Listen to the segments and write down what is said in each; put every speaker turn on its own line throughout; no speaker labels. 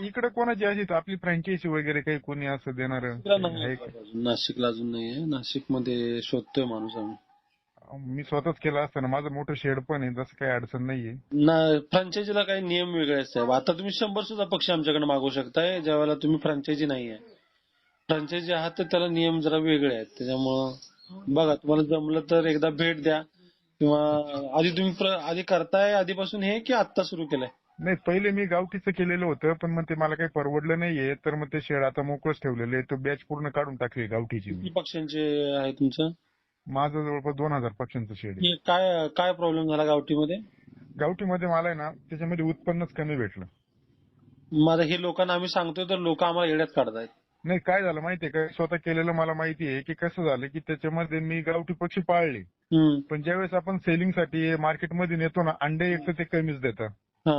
इकडे कोणाची अशी आपली फ्रँचायझी वगैरे काही कोणी असं देणार आहे का?
नाशिकला अजून नाहीये. नाशिकमध्ये शोधतोय माणूस आम्ही.
मी स्वतःच केलं असतं माझं मोठं शेड पण आहे, तसं काही अडचण नाहीये.
ना फ्रँचायझीला काही नियम वेगळे आहेत साहेब. आता तुम्ही 100 सुद्धा पक्षी आमच्याकडे मागवू शकताय ज्यावेळेला तुम्ही फ्रँचायझी नाहीये. फ्रँचायझी आहात तर त्याला नियम जरा वेगळे आहेत. त्याच्यामुळं बघा, तुम्हाला जमलं तर एकदा भेट द्या किंवा आधी तुम्ही आधी करताय आधीपासून हे की आत्ता सुरू केलंय?
नाही, पहिले मी गावठीचं केलेलं होतं, पण मग ते मला काही परवडलं नाहीये, तर मग ते शेड आता मोकळंच ठेवलेलं आहे. तो बॅच पूर्ण काढून टाकली गावठीची मी.
किती पक्ष्यांचे आहे तुमचं?
माझं जवळपास 2000 पक्ष्यांचं शेड आहे.
हे काय काय प्रॉब्लेम झाला गावठीमध्ये?
गावठीमध्ये मला आहे ना त्याच्यामध्ये उत्पन्नच कमी भेटलं.
मग हे लोकांना आम्ही सांगतोय तर लोक आम्हाला येड्यात काढतायत.
नाही, काय झालं माहितीये का, स्वतः केलेलं मला माहिती आहे की कसं झालं की त्याच्यामध्ये मी गावठी पक्षी पाळले,
हम्म.
पण ज्यावेळेस आपण सेलिंगसाठी मार्केटमध्ये नेतो ना, अंडे एक तर ते कमीच देतात
हा.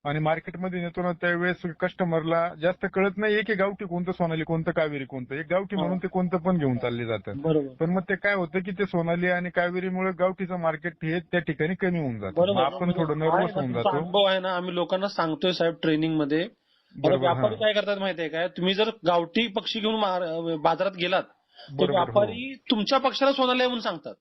आणि मार्केटमध्ये नेतो ना त्यावेळेस कस्टमरला जास्त कळत नाहीये की गावठी कोणतं, सोनाली कोणतं, कावेरी कोणतं. एक गावठी म्हणून ते कोणतं पण घेऊन चालले जातं.
बरोबर
पण मग ते काय होतं की ते सोनाली आणि कावेरीमुळे गावठीचं मार्केट हे त्या ठिकाणी कमी होऊन जातं. मग
बरोबर.
आपण थोडं नर्वस होऊन
तुमचा
जातो.
अनुभव आहे ना, आम्ही लोकांना सांगतोय साहेब ट्रेनिंग मध्ये. आता
बरोबर.
व्यापारी
हा,
काय करतात माहितीये काय, तुम्ही जर गावठी पक्षी घेऊन बाजारात गेलात तर
बरोबर. हो
व्यापारी तुमच्या पक्षाला सोनाली आहे म्हणून सांगतात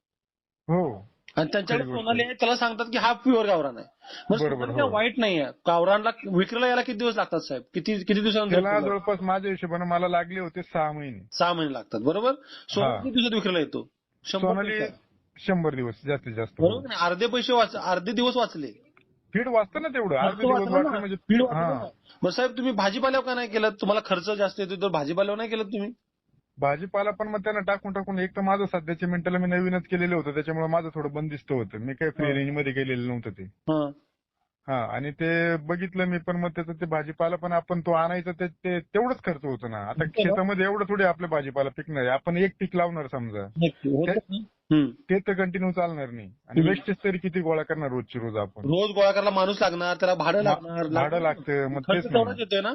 हो,
आणि त्यांच्याकडे
खरी गोष्ट
सोनाली
आहे.
आहे त्याला सांगतात की हा प्युअर गावरान आहे. मग
बरोबर.
सोनाली काय
हो,
वाईट नाहीये. गावरानला विक्रीला यायला किती दिवस लागतात साहेब? किती दिवसानंतर
त्याला
विक्रीला?
जवळपास माझ्या हिशोबाने मला लागले होते 6 महिने.
6 महिने लागतात. बरोबर. सोनाली
हा,
किती दिवसात विक्रीला येतो? 100
सोनाली
दिवसात.
100 दिवस जास्तीत जास्त. हो,
बरोबर ना? अर्धे पैसे अर्धे दिवस वाचले.
फीड वाचतं ना तेवढं,
खर्च
अर्धे दिवस
वाचला
वाचले
ना,
म्हणजे.
स्पीड
हा,
वाचला ना. मग साहेब तुम्ही भाजीपाल्यावर का नाही केलं? तुम्हाला खर्च जास्त येतो तर भाजीपाल्यावर नाही केलं तुम्ही?
भाजीपाला पण मग त्यांना टाकून टाकून, एक तर माझं सध्याच्या मिनिटाला मी नवीनच केलेलं होतं, त्याच्यामुळे माझं थोडं बंदिस्त होतं. मी काही फ्री रेंज मध्ये केलेलं नव्हतं ते.
हा.
हा, आणि ते बघितलं मी, पण मग त्याचं ते भाजीपाला पण आपण तो आणायचा ते तेवढंच खर्च होतं ना. आता
होतं ना?
शेतामध्ये एवढं थोडी आपलं भाजीपाला पिकणार आहे. आपण एक पीक लावणार समजा,
नक्की होतं ना. हम्म.
ते तर कंटिन्यू चालणार नाही. आणि
हम्म.
वेस्टेज तरी किती गोळा करणार रोजची रोज आपण.
रोज गोळा करायला माणूस लागणार, त्याला भाडं लागणार
भाडं
लागणार ना.
लागतं, मग
खर्च
तेच ना
तेवढाच
मग.
येतोय ना.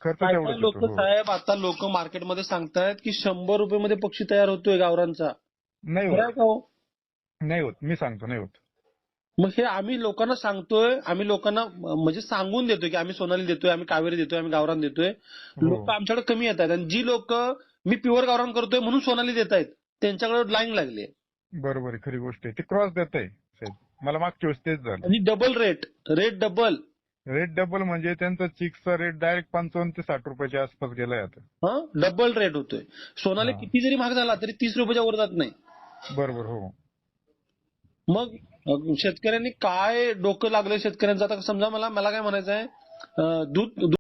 खर्च
काय काय
तेवढाच
लोक
येतो. हो,
साहेब, आता लोक मार्केटमध्ये सांगतायत की 100 रुपये मध्ये पक्षी तयार होतोय गावरांचा.
नाही
खरं
होत,
आहे का हो?
नाही होत, मी सांगतो नाही होत.
मग हे आम्ही लोकांना सांगतोय, आम्ही लोकांना म्हणजे सांगून देतोय की आम्ही सोनाली देतोय, आम्ही कावेरी देतोय, आम्ही गावरान देतोय.
हो,
लोक आमच्याकडे कमी येत आहेत आणि जी लोक मी प्युअर गावरान करतोय म्हणून सोनाली देत आहेत त्यांच्याकडे लाईन लागली आहे.
बरोबर आहे, खरी गोष्ट आहे. ते क्रॉस देत आहे साहेब, मला मागच्या वेळेस तेच झालं.
आणि double rate double.
Rate double म्हणजे त्यांचा चिक्सचा रेट डायरेक्ट 55 ते 60 रुपयाच्या आसपास गेलाय आता.
हा, डबल रेट होतोय. सोनाली
हा,
किती जरी महाग झाला तरी 30 रुपयाच्या वर जात नाही.
बरोबर. हो,
मग शेतकऱ्यांनी काय डोकं लागलं शेतकऱ्यांचं? आता समजा मला काय म्हणायचं आहे, दूध